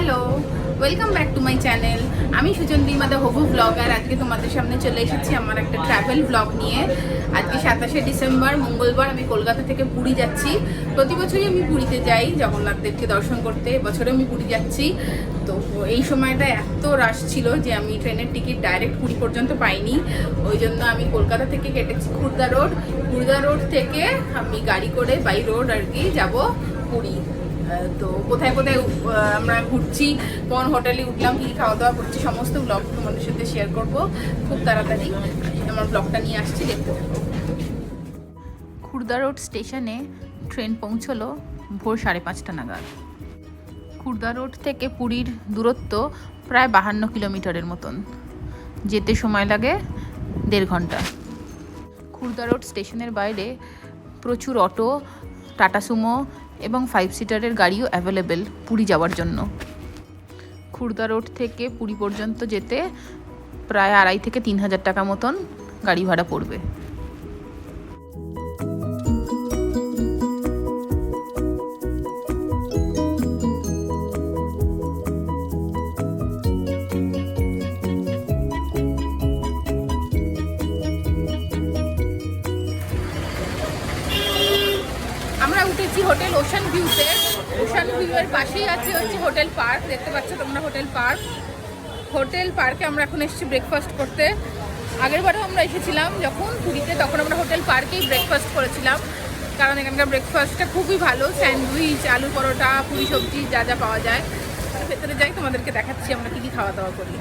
Hello, welcome back to my channel. আমি সুজন্দি মাদা হবু ব্লগার। আজকে তোমাদের সামনে চলে এসেছি আমার একটা ট্রাভেল ব্লগ নিয়ে। আজকে 27শে ডিসেম্বর মঙ্গলবার আমি কলকাতা থেকে পুরী যাচ্ছি। প্রতি বছরই আমি পুরীতে যাই জগন্নাথ দেবকে দর্শন করতে, এবছরে আমি পুরী যাচ্ছি। তো এই সময়টা এত রাশ ছিল যে আমি ট্রেনের টিকিট ডাইরেক্ট পুরী পর্যন্ত পাইনি। ওই জন্য আমি কলকাতা থেকে কেটেছি খুর্দা রোড। খুর্দা রোড থেকে আমি গাড়ি করে বাই রোড আর কি যাবো পুরী। তো কোথায় কোথায় আমরা ঘুরছি, কোন হোটেলে উঠলাম, কী খাওয়া দাওয়া করছি, সমস্ত ব্লগ তোমাদের সাথে শেয়ার করব। খুব তাড়াতাড়ি আমার ব্লগটা নিয়ে আসছি, দেখতে থাকো। খুর্দা রোড স্টেশনে ট্রেন পৌঁছলো ভোর 5:30 নাগাদ। খুর্দা রোড থেকে পুরীর দূরত্ব প্রায় 52 কিলোমিটারের মতন। যেতে সময় লাগে 1.5 ঘন্টা। খুর্দা রোড স্টেশনের বাইরে প্রচুর অটো, টাটা সুমো এবং 5 সিটারের গাড়িও অ্যাভেলেবেল পুরী যাওয়ার জন্য। খুর্দা রোড থেকে পুরী পর্যন্ত যেতে প্রায় 2,500 থেকে 3,000 টাকা মতন গাড়ি ভাড়া পড়বে। আমরা উঠেছি হোটেল ওশান ভিউতে। ওশান ভিউয়ের পাশেই আছে হচ্ছে হোটেল পার্ক, দেখতে পাচ্ছ তোমরা হোটেল পার্ক। হোটেল পার্কে আমরা এখন এসেছি ব্রেকফাস্ট করতে। আগের বারেও আমরা এসেছিলাম যখন পুরীতে, তখন আমরা হোটেল পার্কেই ব্রেকফাস্ট করেছিলাম, কারণ এখানকার ব্রেকফাস্টটা খুবই ভালো। স্যান্ডউইচ, আলু পরোটা, পুরি সবজি যা যা পাওয়া যায়। ভেতরে যাই, তোমাদেরকে দেখাচ্ছি আমরা কী কী খাওয়া দাওয়া করি।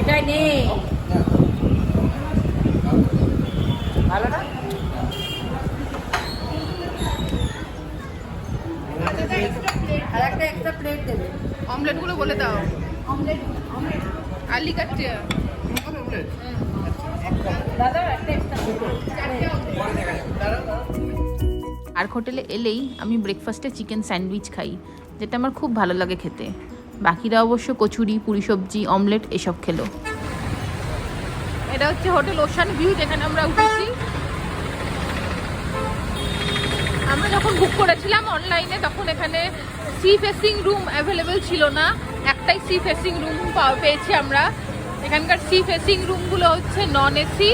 এটাই নেই ভালো না। আর একটা প্লেট দেবে। অমলেটগুলো বলে দাও। অমলেট আলি কাটছে দাদা, একটা আর হোটেলে এলেই আমি ব্রেকফাস্টে চিকেন স্যান্ডউইচ খাই, যেটা আমার খুব ভালো লাগে খেতে। বাকিরা অবশ্য কচুরি, পুরি সবজি, অমলেট এসব খেলো। এটা হচ্ছে হোটেল ওশান ভিউ, যেখানে আমরা উঠেছি। আমরা যখন বুক করেছিলাম অনলাইনে তখন এখানে সি ফেসিং রুম অ্যাভেলেবেল ছিল না। একটাই সি ফেসিং রুম পেয়েছি আমরা। এখানকার সি ফেসিং রুমগুলো হচ্ছে নন এসি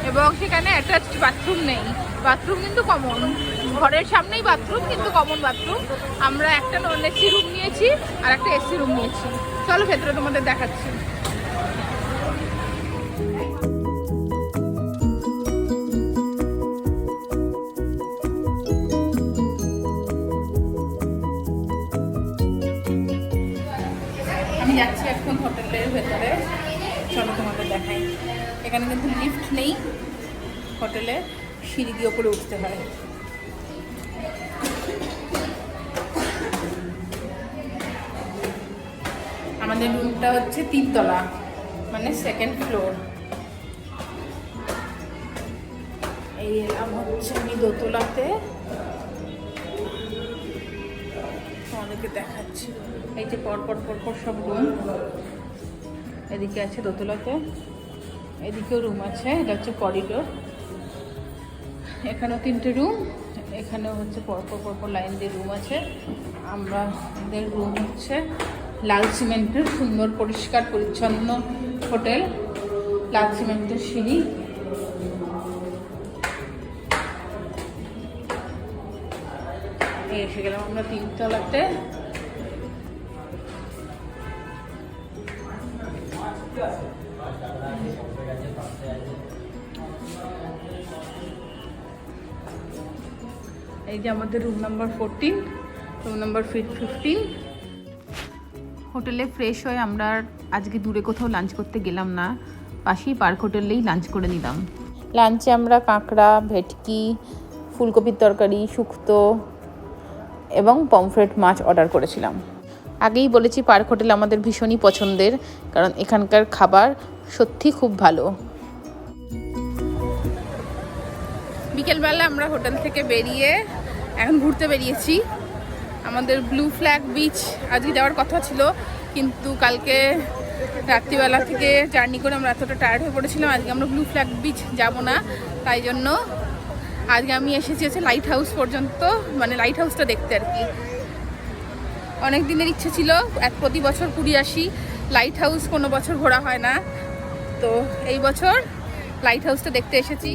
এবং সেখানে অ্যাটাচড বাথরুম নেই। বাথরুম কিন্তু কমন, ঘরের সামনেই বাথরুম কিন্তু কমন বাথরুম। আমরা একটা নন এসি রুম নিয়েছি আর একটা এসি রুম নিয়েছি। চলো ভেতরে তোমাদের দেখাচ্ছি। আমি যাচ্ছি এখন হোটেলের ভেতরে, চলো তোমাদের দেখাই। এখানে কিন্তু লিফট নেই, হোটেলে সিঁড়ি দিয়ে ওপরে উঠতে হয়। আমাদের রুমটা হচ্ছে 3 তলা, মানে 2nd ফ্লোর। এই এলাম হচ্ছে আমি দোতলাতে, তোমাদেরকে দেখাচ্ছি। এই যে পরপর পরপর সব রুম, এদিকে আছে দোতলাতে, এদিকেও রুম আছে। এটা হচ্ছে করিডোর, এখানেও 3টে রুম, এখানেও হচ্ছে পরপর পরপর লাইন দিয়ে রুম আছে। আমাদের রুম হচ্ছে লাল সিমেন্টের, সুন্দর পরিষ্কার পরিচ্ছন্ন হোটেল, লাল সিমেন্টের সিঁড়ি। এসে গেলাম আমরা 3 তলাতে। এই যে আমাদের রুম নাম্বার 14, রুম নাম্বার 15। হোটেলে ফ্রেশ হয়ে আমরা আজকে দূরে কোথাও লাঞ্চ করতে গেলাম না, পাশেই পার্ক হোটেলেই লাঞ্চ করে নিলাম। লাঞ্চে আমরা কাঁকড়া, ভেটকি, ফুলকপির তরকারি, শুক্তো এবং পমফ্রেট মাছ অর্ডার করেছিলাম। আগেই বলেছি পার্ক হোটেল আমাদের ভীষণই পছন্দের, কারণ এখানকার খাবার সত্যি খুব ভালো। বিকেলবেলা আমরা হোটেল থেকে বেরিয়ে এখন ঘুরতে বেরিয়েছি। আমাদের ব্লু ফ্ল্যাগ বিচ আজকে যাওয়ার কথা ছিল, কিন্তু কালকে রাত্রিবেলা থেকে জার্নি করে আমরা এতটা টায়ার্ড হয়ে পড়েছিলাম, আজকে আমরা ব্লু ফ্ল্যাগ বিচ যাব না। তাই জন্য আজকে আমি এসেছি হচ্ছে লাইট হাউস পর্যন্ত, মানে লাইট হাউসটা দেখতে আর কি। অনেক দিনের ইচ্ছে ছিল, প্রতি বছর পুরী আসি, লাইট হাউস কোনো বছর ঘোরা হয় না, তো এই বছর লাইট হাউসটা দেখতে এসেছি।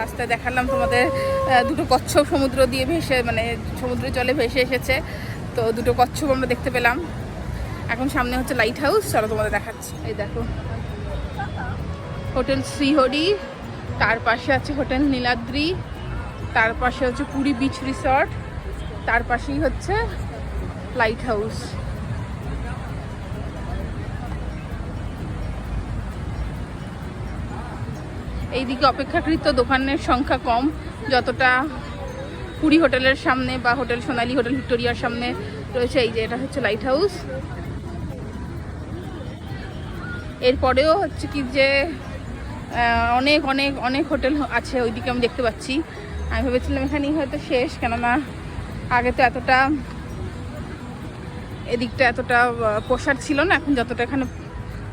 রাস্তায় দেখালাম তোমাদের দুটো কচ্ছপ সমুদ্র দিয়ে ভেসে, মানে সমুদ্রের জলে ভেসে এসেছে, তো দুটো কচ্ছপ আমরা দেখতে পেলাম। এখন সামনে হচ্ছে লাইট হাউস, চলো তোমাদের দেখাচ্ছি। এই দেখো হোটেল শ্রীহরি, তার পাশে আছে হোটেল নীলাদ্রি, তার পাশে হচ্ছে পুরী বিচ রিসর্ট, তার পাশেই হচ্ছে লাইট হাউস। এইদিকে অপেক্ষাকৃত দোকানের সংখ্যা কম, যতটা পুরী হোটেলের সামনে বা হোটেল সোনালী, হোটেল ভিক্টোরিয়ার সামনে রয়েছে। এই যে এটা হচ্ছে লাইট হাউস। এরপরেও হচ্ছে কি যে অনেক অনেক অনেক হোটেল আছে ওইদিকে আমি দেখতে পাচ্ছি। আমি ভেবেছিলাম এখানেই হয়তো শেষ, কেননা আগে তো এতটা এদিকটা এতটা প্রসার ছিল না, এখন যতটা এখানে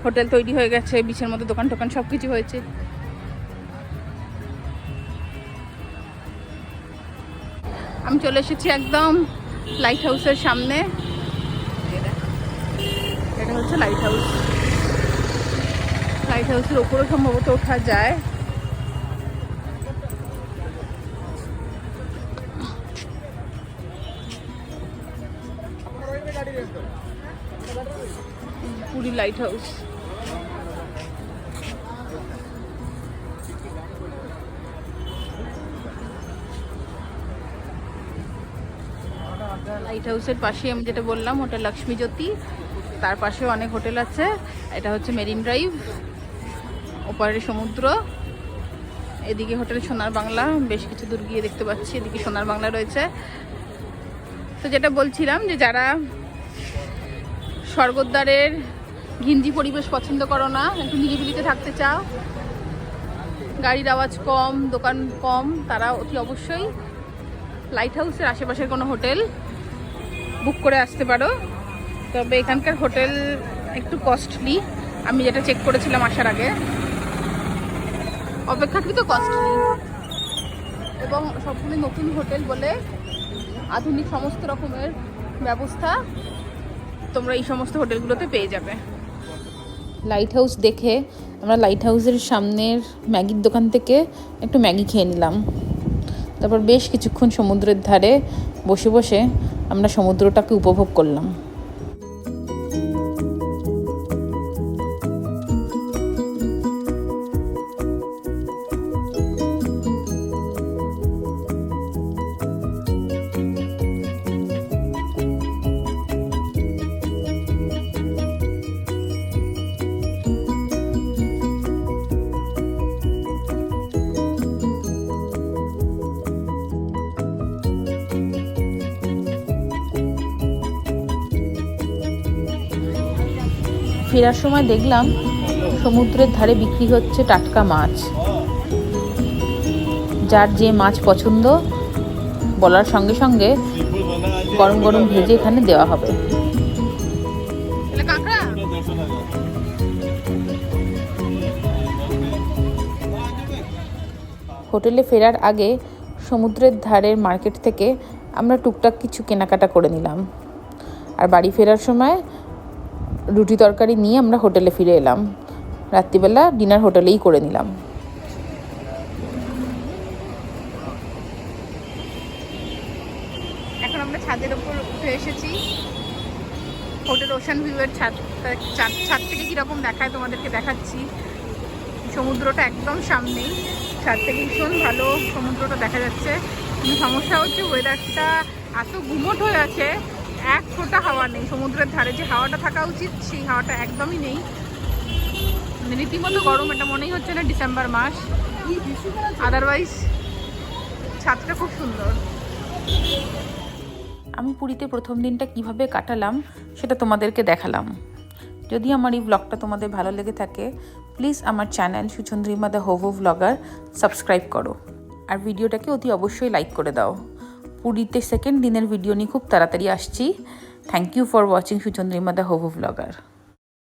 হোটেল তৈরি হয়ে গেছে, বিচের মধ্যে দোকান টোকান সব কিছু হয়েছে। আমি চলে এসেছি একদম লাইট হাউসের সামনে। এটা হচ্ছে লাইট হাউস। লাইট হাউসের উপরে সম্ভবত ওঠা যায়। Puri light house. লাইট হাউসের পাশে আমি যেটা বললাম হোটেল লক্ষ্মী জ্যোতি, তার পাশেও অনেক হোটেল আছে। এটা হচ্ছে মেরিন ড্রাইভ, ওপারে সমুদ্র, এদিকে হোটেল সোনার বাংলা, বেশ কিছু দূর গিয়ে দেখতে পাচ্ছি এদিকে সোনার বাংলা রয়েছে। তো যেটা বলছিলাম যে যারা স্বর্গদ্বারের ঘিঞ্জি পরিবেশ পছন্দ করো না, একটু নিরিবিলিতে থাকতে চাও, গাড়ির আওয়াজ কম, দোকান কম, তারা অতি অবশ্যই লাইট হাউসের আশেপাশের কোনো হোটেল বুক করে আসতে পারো। তবে এখানকার হোটেল একটু কস্টলি, আমি যেটা চেক করেছিলাম আসার আগে, অপেক্ষাকৃত কস্টলি, এবং সবগুলো নতুন হোটেল বলে আধুনিক সমস্ত রকমের ব্যবস্থা তোমরা এই সমস্ত হোটেলগুলোতে পেয়ে যাবে। লাইট হাউস দেখে আমরা লাইট হাউসের সামনের ম্যাগির দোকান থেকে একটু ম্যাগি খেয়ে নিলাম। তারপর বেশ কিছুক্ষণ সমুদ্রের ধারে বসে বসে আমরা সমুদ্রটাকে উপভোগ করলাম। ফেরার সময় দেখলাম সমুদ্রের ধারে বিক্রি হচ্ছে টাটকা মাছ। যার যে মাছ পছন্দ বলার সঙ্গে সঙ্গে গরম গরম ভেজে এখানে দেওয়া হবে। হোটেলে ফেরার আগে সমুদ্রের ধারের মার্কেট থেকে আমরা টুকটাক কিছু কেনাকাটা করে নিলাম, আর বাড়ি ফেরার সময় রুটি তরকারি নিয়ে আমরা হোটেলে ফিরে এলাম। রাত্রিবেলা ডিনার হোটেলেই করে নিলাম। এখন আমরা ছাদের উপর উঠে এসেছি। হোটেল ওশান ভিউয়ের ছাদ থেকে কীরকম দেখায় তোমাদেরকে দেখাচ্ছি। সমুদ্রটা একদম সামনেই, ছাদ থেকে ভীষণ ভালো সমুদ্রটা দেখা যাচ্ছে। কিন্তু সমস্যা হচ্ছে ওয়েদারটা এত গুমোট হয়ে আছে, এক ফোঁটা হাওয়া নেই। সমুদ্রের ধারে যে হাওয়াটা থাকা উচিত সেই হাওয়াটা একদমই নেই, রীতিমতো গরম। এটা মনেই হচ্ছে না ডিসেম্বর মাস। আদারওয়াইজ ছাদটা খুব সুন্দর। আমি পুরীতে প্রথম দিনটা কিভাবে কাটালাম সেটা তোমাদেরকে দেখালাম। যদি আমার এই ব্লগটা তোমাদের ভালো লেগে থাকে, প্লিজ আমার চ্যানেল সুচন্দ্রিমা দ্য হোভো ব্লগার সাবস্ক্রাইব করো, আর ভিডিওটাকে অতি অবশ্যই লাইক করে দাও। পুরীতে সেকেন্ড দিনের ভিডিও নিয়ে খুব তাড়াতাড়ি আসছি। Thank you for watching Suchandrima the হোভো ব্লগার।